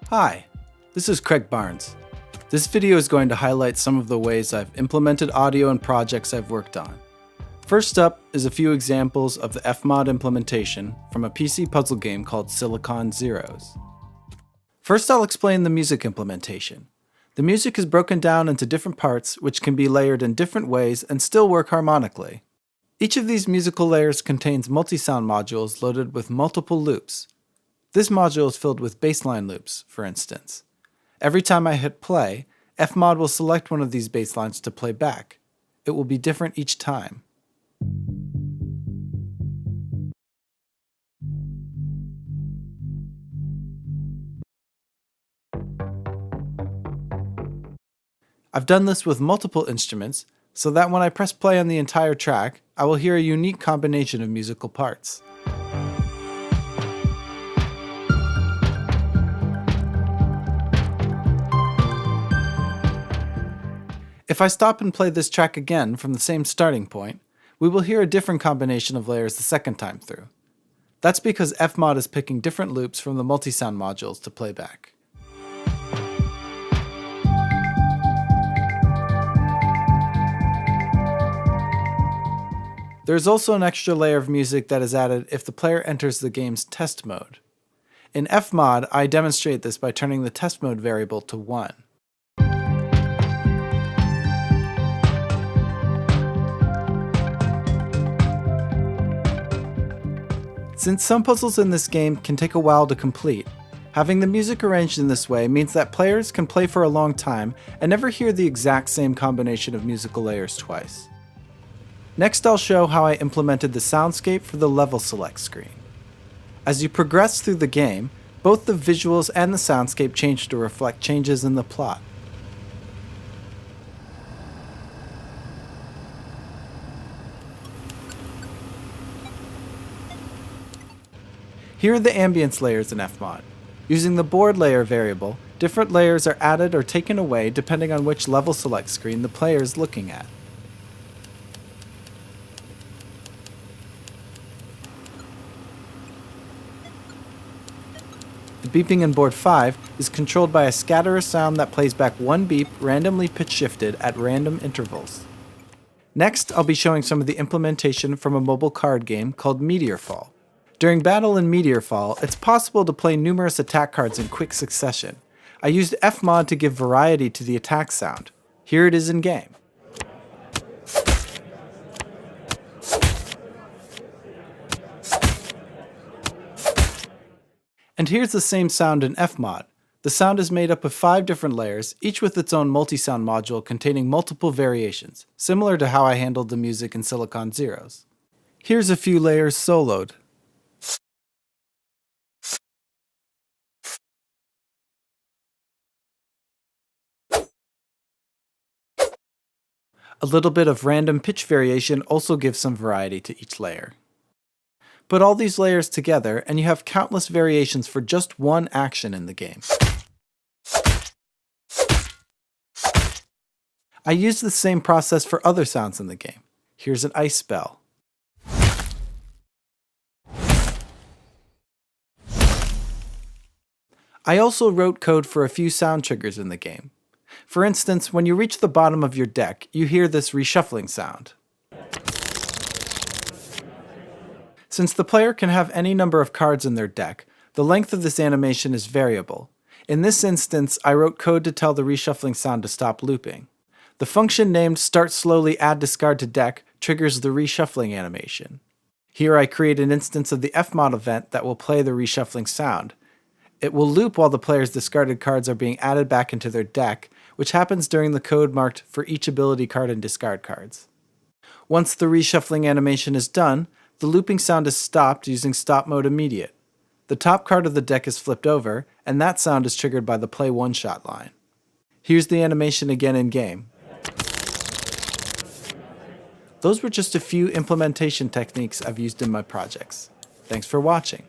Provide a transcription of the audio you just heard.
Hi, this is Craig Barnes. This video is going to highlight some of the ways I've implemented audio in projects I've worked on. First up is a few examples of the Fmod implementation from a PC puzzle game called Silicon Zeros. First, I'll explain the music implementation. The music is broken down into different parts which can be layered in different ways and still work harmonically. Each of these musical layers contains multi-sound modules loaded with multiple loops. This module is filled with bassline loops, for instance. Every time I hit play, Fmod will select one of these basslines to play back. It will be different each time. I've done this with multiple instruments, so that when I press play on the entire track, I will hear a unique combination of musical parts. If I stop and play this track again from the same starting point, we will hear a different combination of layers the second time through. That's because Fmod is picking different loops from the multi-sound modules to play back. There is also an extra layer of music that is added if the player enters the game's test mode. In Fmod, I demonstrate this by turning the test mode variable to 1. Since some puzzles in this game can take a while to complete, having the music arranged in this way means that players can play for a long time and never hear the exact same combination of musical layers twice. Next, I'll show how I implemented the soundscape for the level select screen. As you progress through the game, both the visuals and the soundscape change to reflect changes in the plot. Here are the ambience layers in Fmod. Using the board layer variable, different layers are added or taken away depending on which level select screen the player is looking at. The beeping in board 5 is controlled by a scatterer sound that plays back one beep randomly pitch shifted at random intervals. Next, I'll be showing some of the implementation from a mobile card game called Meteorfall. During battle in Meteorfall, it's possible to play numerous attack cards in quick succession. I used Fmod to give variety to the attack sound. Here it is in game. And here's the same sound in Fmod. The sound is made up of 5 different layers, each with its own multi-sound module containing multiple variations, similar to how I handled the music in Silicon Zeros. Here's a few layers soloed. A little bit of random pitch variation also gives some variety to each layer. Put all these layers together and you have countless variations for just one action in the game. I used the same process for other sounds in the game. Here's an ice spell. I also wrote code for a few sound triggers in the game. For instance, when you reach the bottom of your deck, you hear this reshuffling sound. Since the player can have any number of cards in their deck, the length of this animation is variable. In this instance, I wrote code to tell the reshuffling sound to stop looping. The function named startSlowlyAddDiscardToDeck triggers the reshuffling animation. Here I create an instance of the Fmod event that will play the reshuffling sound. It will loop while the player's discarded cards are being added back into their deck, which happens during the code marked for each ability card and discard cards. Once the reshuffling animation is done, the looping sound is stopped using Stop Mode Immediate. The top card of the deck is flipped over, and that sound is triggered by the Play One Shot line. Here's the animation again in game. Those were just a few implementation techniques I've used in my projects. Thanks for watching.